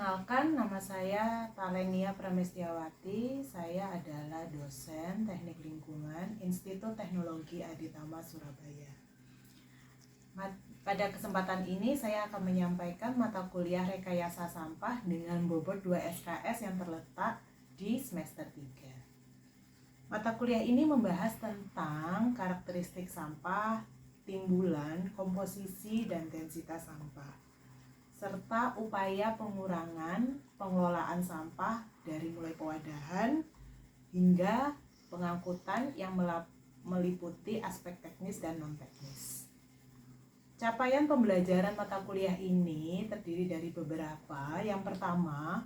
Perkenalkan, nama saya Talenia Pramestiawati. Saya adalah dosen Teknik Lingkungan Institut Teknologi Aditama Surabaya. Pada kesempatan ini saya akan menyampaikan mata kuliah Rekayasa Sampah dengan bobot 2 SKS yang terletak di semester 3. Mata kuliah ini membahas tentang karakteristik sampah, timbulan, komposisi, dan densitas sampah, serta upaya pengurangan pengelolaan sampah dari mulai pewadahan hingga pengangkutan yang meliputi aspek teknis dan non-teknis. Capaian pembelajaran mata kuliah ini terdiri dari beberapa. Yang pertama,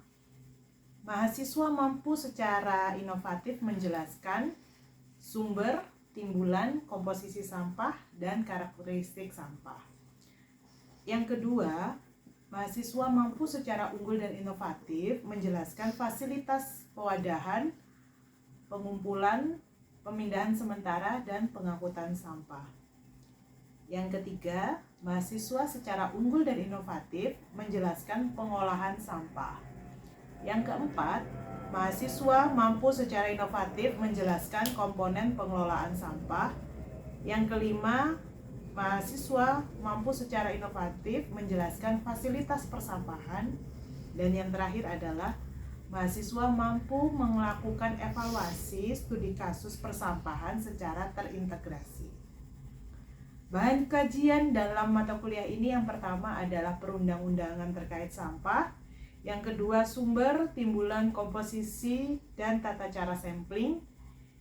mahasiswa mampu secara inovatif menjelaskan sumber, timbulan, komposisi sampah, dan karakteristik sampah. Yang kedua, mahasiswa mampu secara unggul dan inovatif menjelaskan fasilitas pewadahan, pengumpulan, pemindahan sementara, dan pengangkutan sampah. Yang ketiga, mahasiswa secara unggul dan inovatif menjelaskan pengolahan sampah. Yang keempat, mahasiswa mampu secara inovatif menjelaskan komponen pengelolaan sampah. Yang kelima, mahasiswa mampu secara inovatif menjelaskan fasilitas persampahan. Dan yang terakhir adalah mahasiswa mampu melakukan evaluasi studi kasus persampahan secara terintegrasi. Bahan kajian dalam mata kuliah ini yang pertama adalah perundang-undangan terkait sampah. Yang kedua, sumber, timbulan, komposisi, dan tata cara sampling.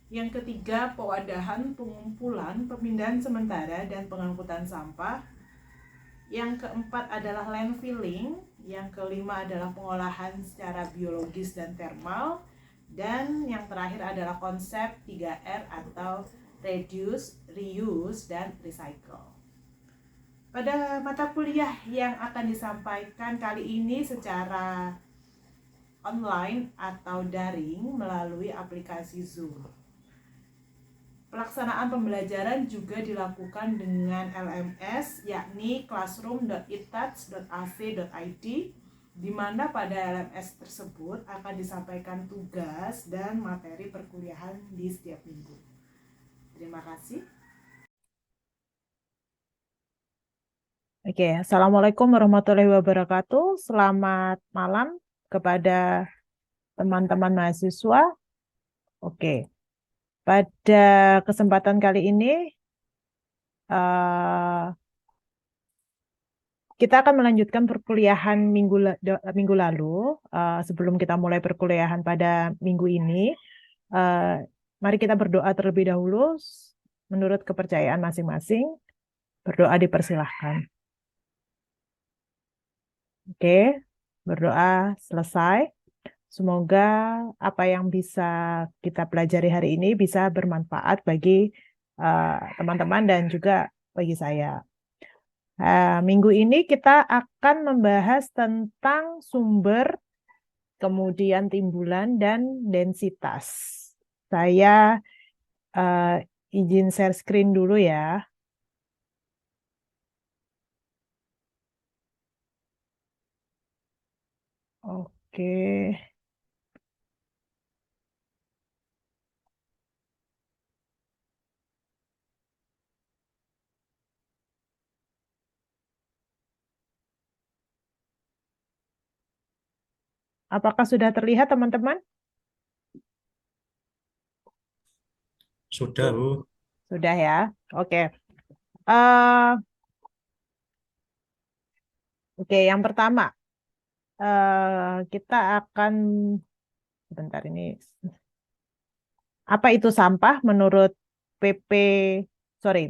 Yang ketiga, pewadahan, pengumpulan, pemindahan sementara, dan pengangkutan sampah. Yang keempat adalah landfilling. Yang kelima adalah pengolahan secara biologis dan termal. Dan yang terakhir adalah konsep 3R atau reduce, reuse, dan recycle. Pada mata kuliah yang akan disampaikan kali ini secara online atau daring melalui aplikasi Zoom. Pelaksanaan pembelajaran juga dilakukan dengan LMS, yakni classroom.itac.ac.id, di mana pada LMS tersebut akan disampaikan tugas dan materi perkuliahan di setiap minggu. Terima kasih. Oke, Assalamualaikum warahmatullahi wabarakatuh. Selamat malam kepada teman-teman mahasiswa. Oke, pada kesempatan kali ini kita akan melanjutkan perkuliahan minggu lalu. Sebelum kita mulai perkuliahan pada minggu ini, mari kita berdoa terlebih dahulu menurut kepercayaan masing-masing. Berdoa dipersilahkan. Oke, berdoa selesai. Semoga apa yang bisa kita pelajari hari ini bisa bermanfaat bagi teman-teman dan juga bagi saya. Minggu ini kita akan membahas tentang sumber, kemudian timbulan, dan densitas. Saya izin share screen dulu ya. Oke. Apakah sudah terlihat, teman-teman? Sudah, Bu. Sudah ya. Oke. Oke, yang pertama kita akan sebentar ini. Apa itu sampah menurut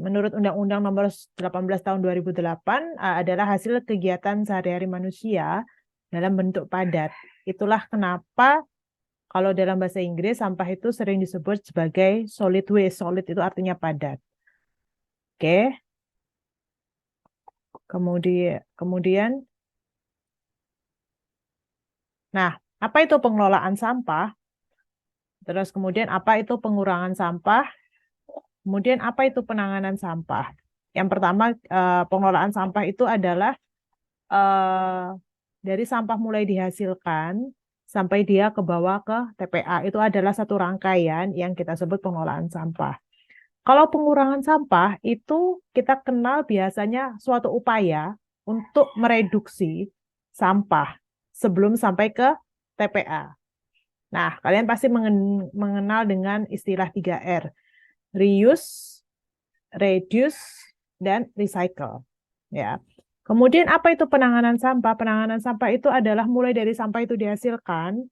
menurut Undang-Undang Nomor 18 Tahun 2008 adalah hasil kegiatan sehari-hari manusia dalam bentuk padat. Itulah kenapa kalau dalam bahasa Inggris sampah itu sering disebut sebagai solid waste. Solid itu artinya padat. Oke. Kemudian nah, apa itu pengelolaan sampah? Terus kemudian apa itu pengurangan sampah? Kemudian apa itu penanganan sampah? Yang pertama, pengelolaan sampah itu adalah dari sampah mulai dihasilkan sampai dia ke bawah ke TPA. Itu adalah satu rangkaian yang kita sebut pengolahan sampah. Kalau pengurangan sampah itu kita kenal biasanya suatu upaya untuk mereduksi sampah sebelum sampai ke TPA. Nah, kalian pasti mengenal dengan istilah 3R. Reuse, reduce, dan recycle. Ya. Kemudian apa itu penanganan sampah? Penanganan sampah itu adalah mulai dari sampah itu dihasilkan,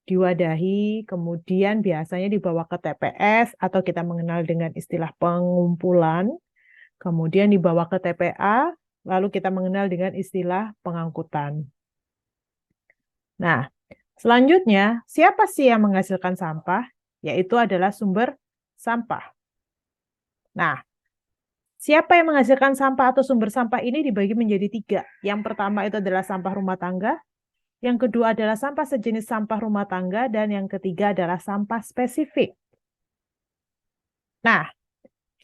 diwadahi, kemudian biasanya dibawa ke TPS atau kita mengenal dengan istilah pengumpulan, kemudian dibawa ke TPA, lalu kita mengenal dengan istilah pengangkutan. Nah, selanjutnya, siapa sih yang menghasilkan sampah? Yaitu adalah sumber sampah. Nah, siapa yang menghasilkan sampah atau sumber sampah ini dibagi menjadi 3. Yang pertama itu adalah sampah rumah tangga, yang kedua adalah sampah sejenis sampah rumah tangga, dan yang ketiga adalah sampah spesifik. Nah,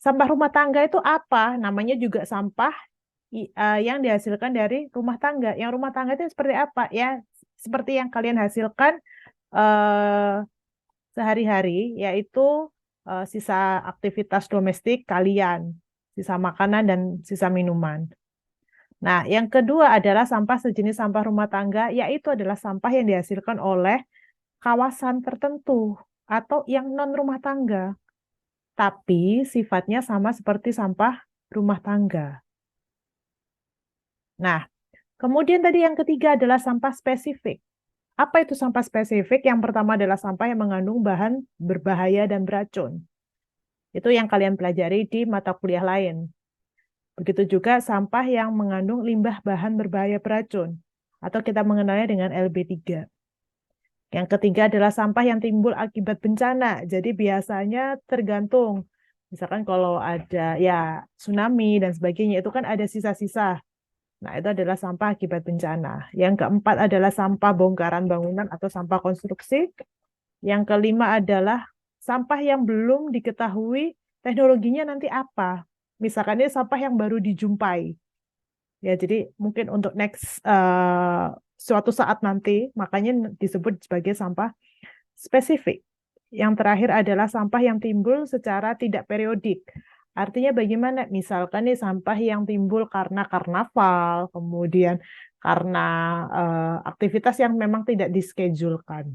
sampah rumah tangga itu apa? Namanya juga sampah yang dihasilkan dari rumah tangga. Yang rumah tangga itu seperti apa? Ya, seperti yang kalian hasilkan sehari-hari, yaitu sisa aktivitas domestik kalian, sisa makanan dan sisa minuman. Nah, yang kedua adalah sampah sejenis sampah rumah tangga, yaitu adalah sampah yang dihasilkan oleh kawasan tertentu atau yang non-rumah tangga, tapi sifatnya sama seperti sampah rumah tangga. Nah, kemudian tadi yang ketiga adalah sampah spesifik. Apa itu sampah spesifik? Yang pertama adalah sampah yang mengandung bahan berbahaya dan beracun. Itu yang kalian pelajari di mata kuliah lain. Begitu juga sampah yang mengandung limbah bahan berbahaya beracun, atau kita mengenalnya dengan LB3. Yang ketiga adalah sampah yang timbul akibat bencana. Jadi biasanya tergantung. Misalkan kalau ada ya tsunami dan sebagainya, itu kan ada sisa-sisa. Nah, itu adalah sampah akibat bencana. Yang keempat adalah sampah bongkaran bangunan atau sampah konstruksi. Yang kelima adalah sampah yang belum diketahui teknologinya nanti apa. Misalkan ini sampah yang baru dijumpai. Ya, jadi mungkin untuk next suatu saat nanti, makanya disebut sebagai sampah spesifik. Yang terakhir adalah sampah yang timbul secara tidak periodik. Artinya bagaimana? Misalkan nih sampah yang timbul karena karnaval, kemudian karena aktivitas yang memang tidak dischedule-kan.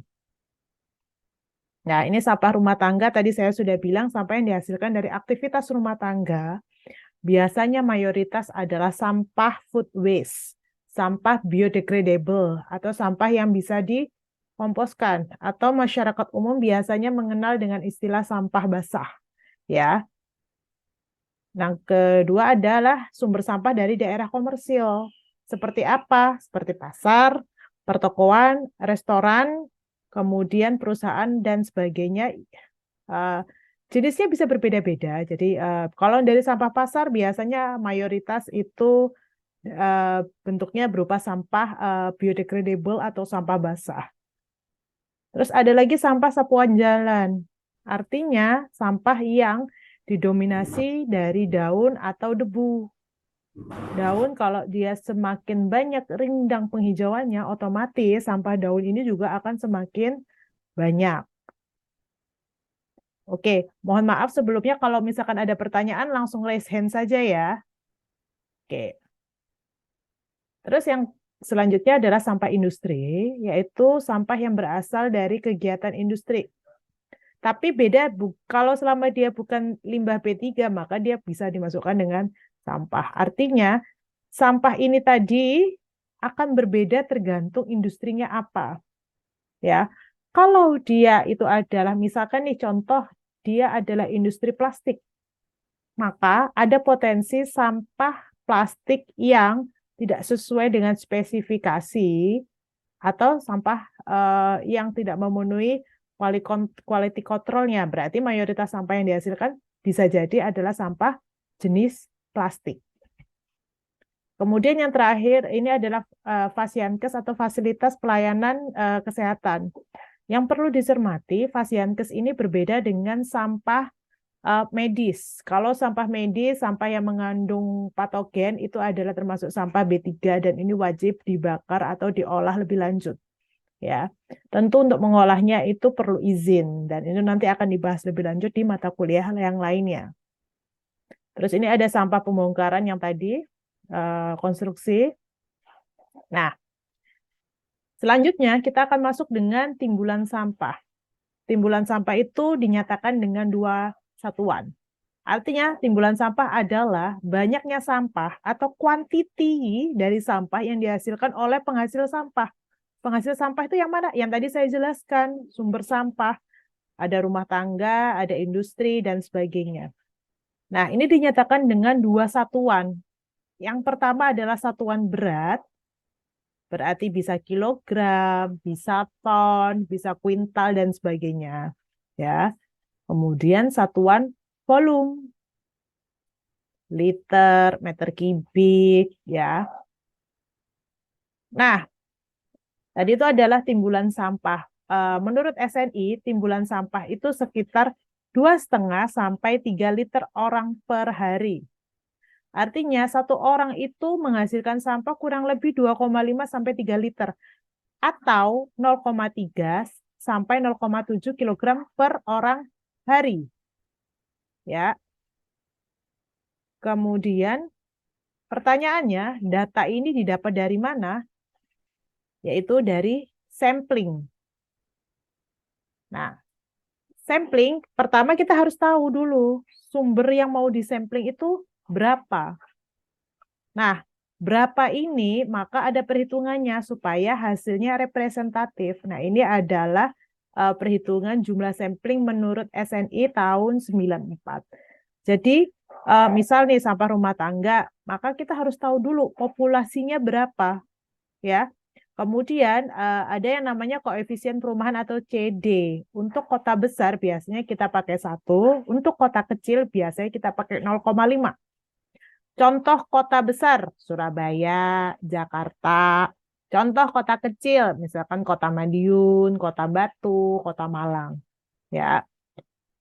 Nah, ini sampah rumah tangga, tadi saya sudah bilang sampah yang dihasilkan dari aktivitas rumah tangga, biasanya mayoritas adalah sampah food waste, sampah biodegradable, atau sampah yang bisa dikomposkan, atau masyarakat umum biasanya mengenal dengan istilah sampah basah. Ya. Yang kedua adalah sumber sampah dari daerah komersil. Seperti apa? Seperti pasar, pertokoan, restoran, kemudian perusahaan dan sebagainya. Jenisnya bisa berbeda-beda. Jadi kalau dari sampah pasar biasanya mayoritas itu bentuknya berupa sampah biodegradable atau sampah basah. Terus ada lagi sampah sapuan jalan. Artinya sampah yang didominasi dari daun atau debu. Daun kalau dia semakin banyak rindang penghijauannya, otomatis sampah daun ini juga akan semakin banyak. Oke, mohon maaf sebelumnya kalau misalkan ada pertanyaan langsung raise hand saja ya. Oke. Terus yang selanjutnya adalah sampah industri, yaitu sampah yang berasal dari kegiatan industri. Tapi beda, kalau selama dia bukan limbah B3, maka dia bisa dimasukkan dengan sampah. Artinya, sampah ini tadi akan berbeda tergantung industrinya apa. Ya, kalau dia itu adalah, misalkan nih contoh, dia adalah industri plastik, maka ada potensi sampah plastik yang tidak sesuai dengan spesifikasi atau sampah yang tidak memenuhi quality control-nya. Berarti mayoritas sampah yang dihasilkan bisa jadi adalah sampah jenis plastik. Kemudian yang terakhir ini adalah Fasiankes atau fasilitas pelayanan kesehatan. Yang perlu dicermati, Fasiankes ini berbeda dengan sampah medis. Kalau sampah medis, sampah yang mengandung patogen itu adalah termasuk sampah B3 dan ini wajib dibakar atau diolah lebih lanjut. Ya, tentu untuk mengolahnya itu perlu izin dan ini nanti akan dibahas lebih lanjut di mata kuliah yang lainnya. Terus ini ada sampah pembongkaran yang tadi konstruksi. Nah, selanjutnya kita akan masuk dengan timbulan sampah. Timbulan sampah itu dinyatakan dengan dua satuan. Artinya timbulan sampah adalah banyaknya sampah atau kuantiti dari sampah yang dihasilkan oleh penghasil sampah. Penghasil sampah itu yang mana? Yang tadi saya jelaskan, sumber sampah. Ada rumah tangga, ada industri, dan sebagainya. Nah, ini dinyatakan dengan dua satuan. Yang pertama adalah satuan berat, berarti bisa kilogram, bisa ton, bisa kuintal, dan sebagainya. Ya. Kemudian satuan volume, liter, meter kubik, ya. Nah, tadi itu adalah timbulan sampah. Menurut SNI, timbulan sampah itu sekitar 2,5 sampai 3 liter orang per hari. Artinya satu orang itu menghasilkan sampah kurang lebih 2,5 sampai 3 liter atau 0,3 sampai 0,7 kilogram per orang hari. Ya. Kemudian pertanyaannya, data ini didapat dari mana? Yaitu dari sampling. Nah, sampling pertama kita harus tahu dulu sumber yang mau disampling itu berapa. Nah, berapa ini maka ada perhitungannya supaya hasilnya representatif. Nah, ini adalah perhitungan jumlah sampling menurut SNI tahun 94. Jadi, misal nih sampah rumah tangga, maka kita harus tahu dulu populasinya berapa, ya. Kemudian ada yang namanya koefisien perumahan atau CD. Untuk kota besar biasanya kita pakai 1, untuk kota kecil biasanya kita pakai 0,5. Contoh kota besar, Surabaya, Jakarta. Contoh kota kecil, misalkan kota Madiun, kota Batu, kota Malang. Ya.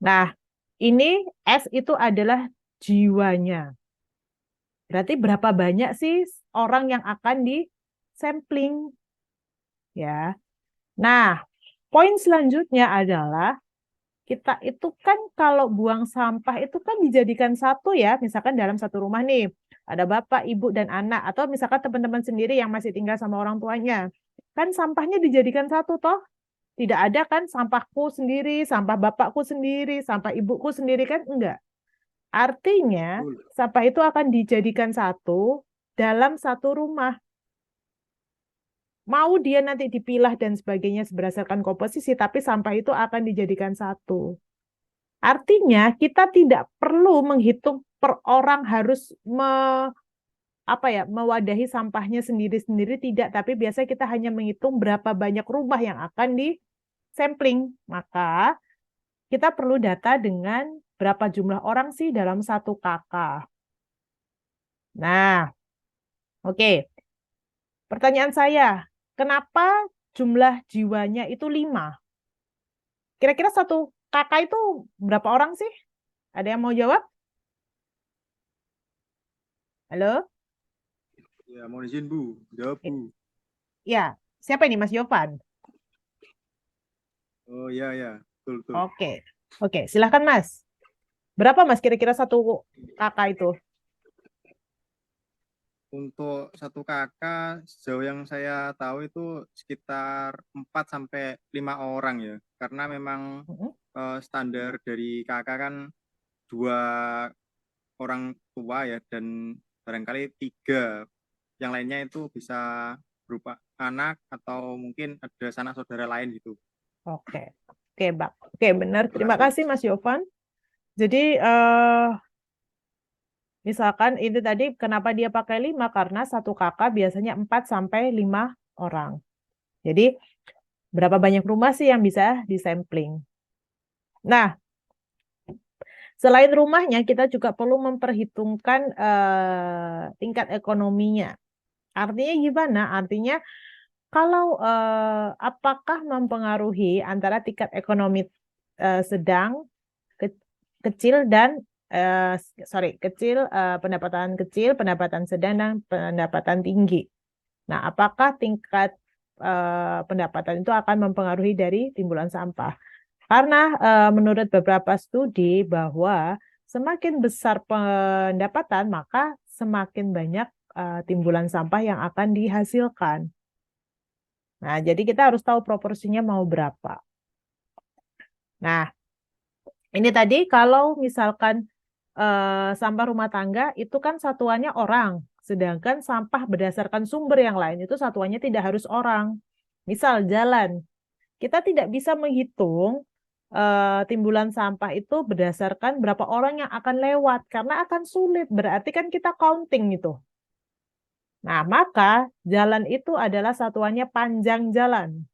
Nah, ini S itu adalah jiwanya. Berarti berapa banyak sih orang yang akan di-sampling? Ya. Nah, poin selanjutnya adalah kita itu kan kalau buang sampah itu kan dijadikan satu ya, misalkan dalam satu rumah nih, ada bapak, ibu, dan anak, atau misalkan teman-teman sendiri yang masih tinggal sama orang tuanya. Kan sampahnya dijadikan satu toh, tidak ada kan sampahku sendiri, sampah bapakku sendiri, sampah ibuku sendiri kan enggak. Artinya sampah itu akan dijadikan satu dalam satu rumah. Mau dia nanti dipilah dan sebagainya berdasarkan komposisi, tapi sampah itu akan dijadikan satu. Artinya kita tidak perlu menghitung per orang harus mewadahi sampahnya sendiri-sendiri, tidak, tapi biasanya kita hanya menghitung berapa banyak rumah yang akan di-sampling. Maka kita perlu data dengan berapa jumlah orang sih dalam satu KK. Nah, oke. Pertanyaan saya, kenapa jumlah jiwanya itu 5? Kira-kira satu KK itu berapa orang sih? Ada yang mau jawab? Halo? Ya, mohon izin Bu, jawab Bu. Ya, siapa ini Mas Yovan? Oh ya ya, betul betul. Oke, silahkan Mas. Berapa Mas kira-kira satu kakak itu? Untuk satu kakak sejauh yang saya tahu itu sekitar 4 sampai 5 orang ya. Karena memang standar dari kakak kan 2 orang tua ya, dan barangkali 3 yang lainnya itu bisa berupa anak atau mungkin ada sanak saudara lain gitu. Oke, Bang. Oke, benar. Terima kasih Mas Yovan. Jadi misalkan itu tadi kenapa dia pakai 5? Karena satu kakak biasanya 4 sampai 5 orang. Jadi berapa banyak rumah sih yang bisa disampling? Nah, selain rumahnya, kita juga perlu memperhitungkan tingkat ekonominya. Artinya gimana? Artinya kalau apakah mempengaruhi antara tingkat ekonomi sedang, kecil dan pendapatan kecil, pendapatan sedang dan pendapatan tinggi. Nah, apakah tingkat pendapatan itu akan mempengaruhi dari timbulan sampah? Karena menurut beberapa studi bahwa semakin besar pendapatan, maka semakin banyak timbulan sampah yang akan dihasilkan. Nah, jadi kita harus tahu proporsinya mau berapa. Nah, ini tadi kalau misalkan sampah rumah tangga itu kan satuannya orang, sedangkan sampah berdasarkan sumber yang lain itu satuannya tidak harus orang. Misal jalan, kita tidak bisa menghitung timbulan sampah itu berdasarkan berapa orang yang akan lewat karena akan sulit. Berarti kan kita counting itu. Nah, maka jalan itu adalah satuannya panjang jalan.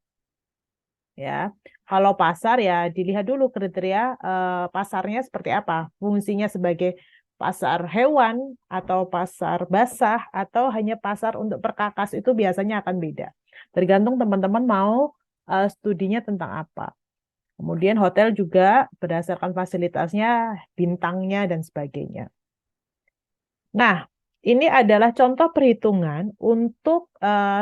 Ya, kalau pasar ya dilihat dulu kriteria pasarnya seperti apa. Fungsinya sebagai pasar hewan atau pasar basah atau hanya pasar untuk perkakas itu biasanya akan beda. Tergantung teman-teman mau studinya tentang apa. Kemudian hotel juga berdasarkan fasilitasnya, bintangnya, dan sebagainya. Nah, ini adalah contoh perhitungan untuk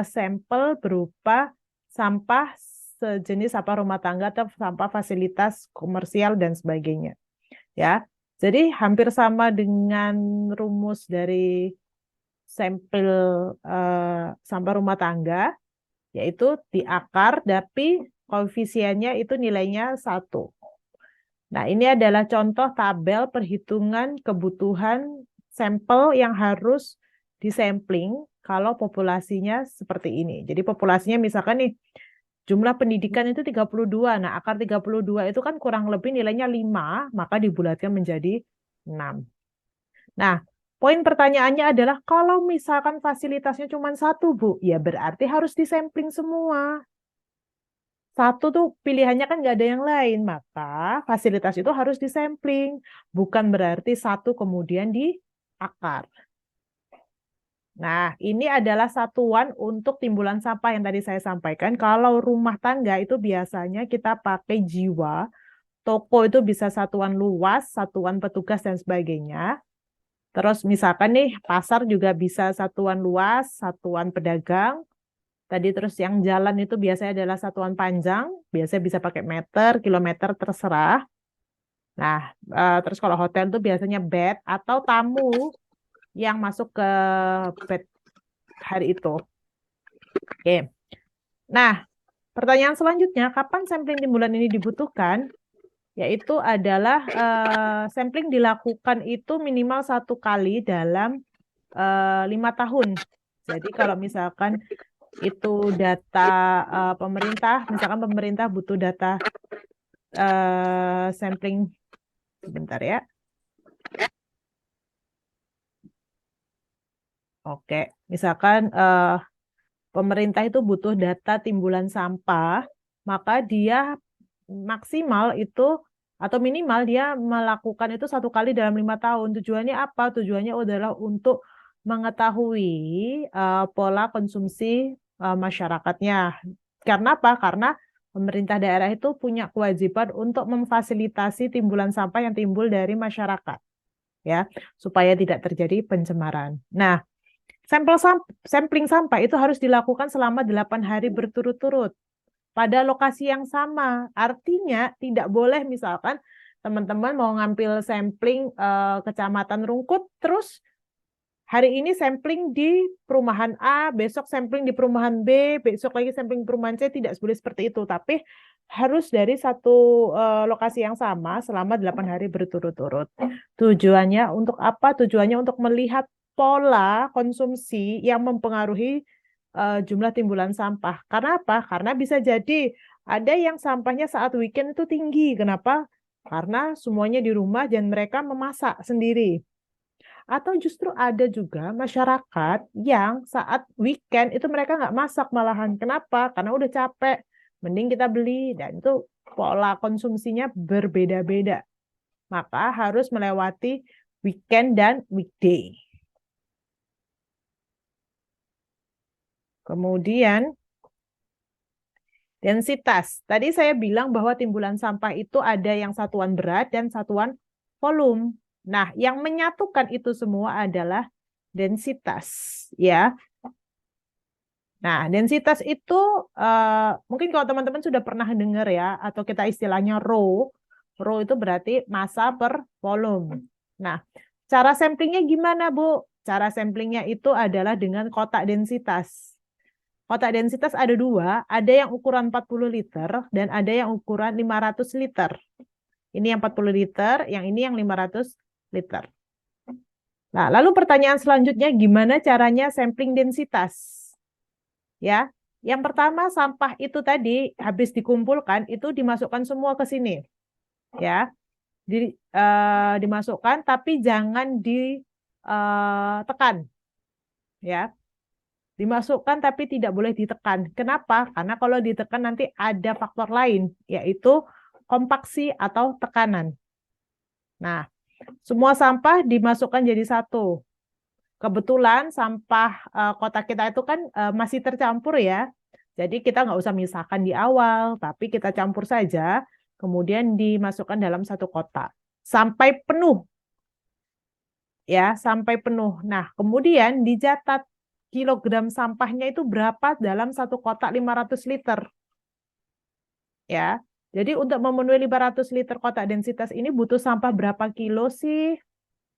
sampel berupa sampah sejenis sampah rumah tangga atau sampah fasilitas komersial dan sebagainya. Ya, jadi hampir sama dengan rumus dari sampel sampah rumah tangga, yaitu di akar, tapi koefisiennya itu nilainya 1. Nah, ini adalah contoh tabel perhitungan kebutuhan sampel yang harus disampling kalau populasinya seperti ini. Jadi populasinya misalkan nih, jumlah pendidikan itu 32. Nah, akar 32 itu kan kurang lebih nilainya 5, maka dibulatkan menjadi 6. Nah, poin pertanyaannya adalah kalau misalkan fasilitasnya cuma 1, Bu, ya berarti harus disampling semua. 1 tuh pilihannya kan nggak ada yang lain, maka fasilitas itu harus disampling. Bukan berarti 1 kemudian di akar. Nah, ini adalah satuan untuk timbulan sampah yang tadi saya sampaikan. Kalau rumah tangga itu biasanya kita pakai jiwa, toko itu bisa satuan luas, satuan petugas, dan sebagainya. Terus misalkan nih, pasar juga bisa satuan luas, satuan pedagang. Tadi terus yang jalan itu biasanya adalah satuan panjang, biasanya bisa pakai meter, kilometer, terserah. Nah, terus kalau hotel itu biasanya bed atau tamu yang masuk ke bed hari itu. Oke. Nah, pertanyaan selanjutnya, kapan sampling timbulan ini dibutuhkan? Yaitu adalah sampling dilakukan itu minimal 1 kali dalam 5 tahun. Jadi kalau misalkan itu data pemerintah, misalkan pemerintah butuh data sampling, sebentar ya. Oke, misalkan pemerintah itu butuh data timbulan sampah, maka dia maksimal itu atau minimal dia melakukan itu 1 kali dalam 5 tahun. Tujuannya apa? Tujuannya adalah untuk mengetahui pola konsumsi masyarakatnya. Karena apa? Karena pemerintah daerah itu punya kewajiban untuk memfasilitasi timbulan sampah yang timbul dari masyarakat, ya, supaya tidak terjadi pencemaran. Nah, sampling sampah itu harus dilakukan selama 8 hari berturut-turut pada lokasi yang sama. Artinya tidak boleh misalkan teman-teman mau ngambil sampling Kecamatan Rungkut, terus hari ini sampling di perumahan A, besok sampling di perumahan B, besok lagi sampling di perumahan C, tidak boleh seperti itu. Tapi harus dari satu lokasi yang sama selama 8 hari berturut-turut. Tujuannya untuk apa? Tujuannya untuk melihat pola konsumsi yang mempengaruhi jumlah timbulan sampah. Karena apa? Karena bisa jadi ada yang sampahnya saat weekend itu tinggi. Kenapa? Karena semuanya di rumah dan mereka memasak sendiri. Atau justru ada juga masyarakat yang saat weekend itu mereka nggak masak malahan. Kenapa? Karena udah capek. Mending kita beli. Dan itu pola konsumsinya berbeda-beda. Maka harus melewati weekend dan weekday. Kemudian, densitas. Tadi saya bilang bahwa timbulan sampah itu ada yang satuan berat dan satuan volume. Nah, yang menyatukan itu semua adalah densitas, ya. Nah, densitas itu mungkin kalau teman-teman sudah pernah dengar ya, atau kita istilahnya rho. Rho itu berarti massa per volume. Nah, cara samplingnya gimana, Bu? Cara samplingnya itu adalah dengan kotak densitas. Kotak densitas ada dua, ada yang ukuran 40 liter dan ada yang ukuran 500 liter. Ini yang 40 liter, yang ini yang 500 liter. Nah, lalu pertanyaan selanjutnya, gimana caranya sampling densitas? Ya, yang pertama sampah itu tadi habis dikumpulkan itu dimasukkan semua ke sini, ya, dimasukkan tapi jangan ditekan, ya, dimasukkan tapi tidak boleh ditekan. Kenapa? Karena kalau ditekan nanti ada faktor lain, yaitu kompaksi atau tekanan. Nah, semua sampah dimasukkan jadi satu. Kebetulan sampah kota kita itu kan masih tercampur ya. Jadi kita nggak usah misahkan di awal, tapi kita campur saja, kemudian dimasukkan dalam satu kotak. Sampai penuh. Ya, sampai penuh. Nah, kemudian dicatat kilogram sampahnya itu berapa dalam satu kotak 500 liter. Ya, jadi untuk memenuhi 500 liter kotak densitas ini butuh sampah berapa kilo sih?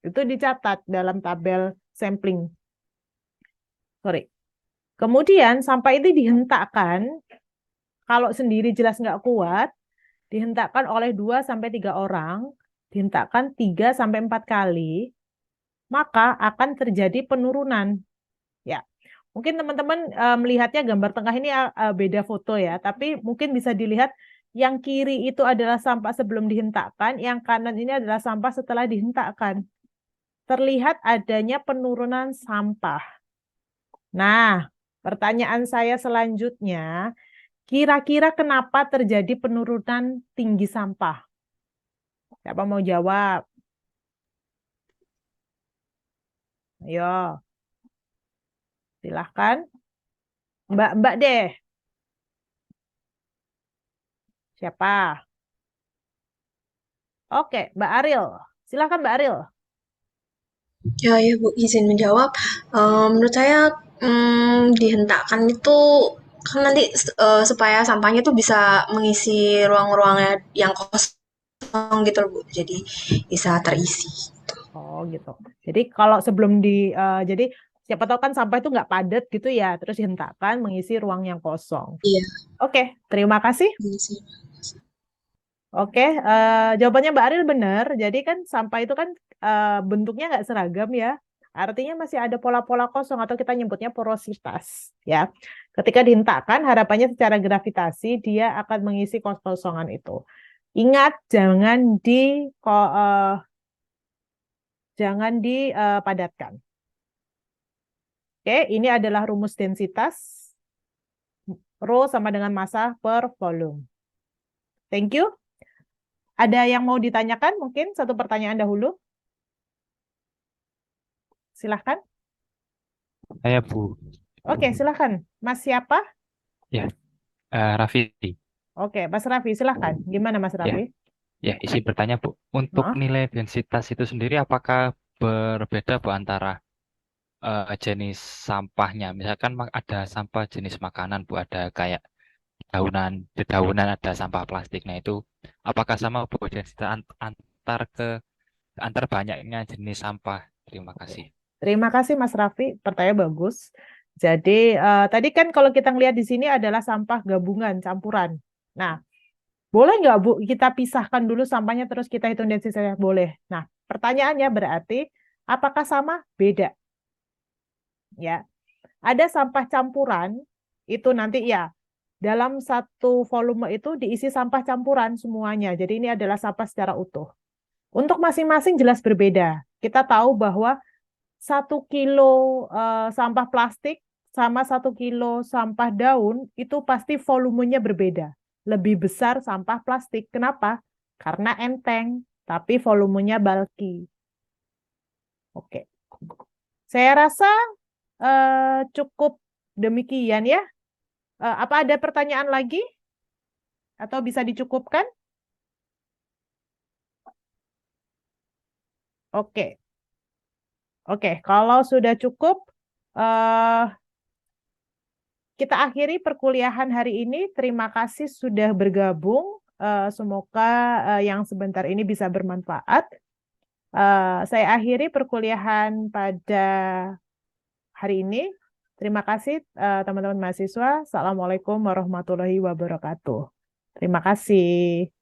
Itu dicatat dalam tabel sampling. Sorry. Kemudian sampah itu dihentakkan, kalau sendiri jelas nggak kuat, dihentakkan oleh 2-3 orang, dihentakkan 3-4 kali, maka akan terjadi penurunan. Ya, mungkin teman-teman melihatnya gambar tengah ini beda foto ya, tapi mungkin bisa dilihat yang kiri itu adalah sampah sebelum dihentakkan, yang kanan ini adalah sampah setelah dihentakkan. Terlihat adanya penurunan sampah. Nah, pertanyaan saya selanjutnya, kira-kira kenapa terjadi penurunan tinggi sampah? Siapa mau jawab? Ayo, silahkan. Mbak deh. Siapa? Oke, Mbak Aril. Silahkan Mbak Aril. Ya Bu, izin menjawab. Menurut saya dihentakkan itu kan nanti supaya sampahnya tuh bisa mengisi ruang-ruangnya yang kosong gitu loh Bu. Jadi bisa terisi. Oh gitu. Jadi kalau sebelum jadi siapa tahu kan sampah itu nggak padat gitu ya, terus dihentakkan mengisi ruang yang kosong. Iya, Oke, terima kasih. mengisi. Oke, jawabannya Mbak Aril benar. Jadi kan sampah itu kan bentuknya nggak seragam ya. Artinya masih ada pola-pola kosong atau kita nyebutnya porositas ya. Ketika dihentakkan, harapannya secara gravitasi dia akan mengisi kosongan itu. Ingat jangan dipadatkan. Oke, ini adalah rumus densitas. Rho sama dengan massa per volume. Thank you. Ada yang mau ditanyakan? Mungkin satu pertanyaan dahulu. Silahkan. Saya Bu. Oke, silahkan. Mas siapa? Ya, Raffi. Oke, Mas Raffi, silahkan. Gimana Mas Ya, Raffi? isi bertanya Bu. Untuk Hah? nilai densitas itu sendiri apakah berbeda Bu antara jenis sampahnya? Misalkan ada sampah jenis makanan Bu, ada kayak dedaunan ada sampah plastik. Nah itu apakah sama Bu densitas antar banyaknya jenis sampah? Terima kasih. Terima kasih Mas Raffi, pertanyaan bagus. Jadi tadi kan kalau kita ngelihat di sini adalah sampah gabungan, campuran. Nah, boleh nggak Bu kita pisahkan dulu sampahnya terus kita hitung densitasnya? Boleh. Nah, pertanyaannya berarti apakah sama? Beda. Ya. Ada sampah campuran, itu nanti ya, dalam satu volume itu diisi sampah campuran semuanya. Jadi ini adalah sampah secara utuh. Untuk masing-masing jelas berbeda. Kita tahu bahwa 1 kilo sampah plastik sama 1 kilo sampah daun itu pasti volumenya berbeda. Lebih besar sampah plastik. Kenapa? Karena enteng, tapi volumenya bulky. Oke. Saya rasa cukup demikian ya. Apa ada pertanyaan lagi? Atau bisa dicukupkan? Oke. Oke, kalau sudah cukup, eh, kita akhiri perkuliahan hari ini. Terima kasih sudah bergabung. Semoga yang sebentar ini bisa bermanfaat. Saya akhiri perkuliahan pada hari ini. Terima kasih teman-teman mahasiswa. Assalamualaikum warahmatullahi wabarakatuh. Terima kasih.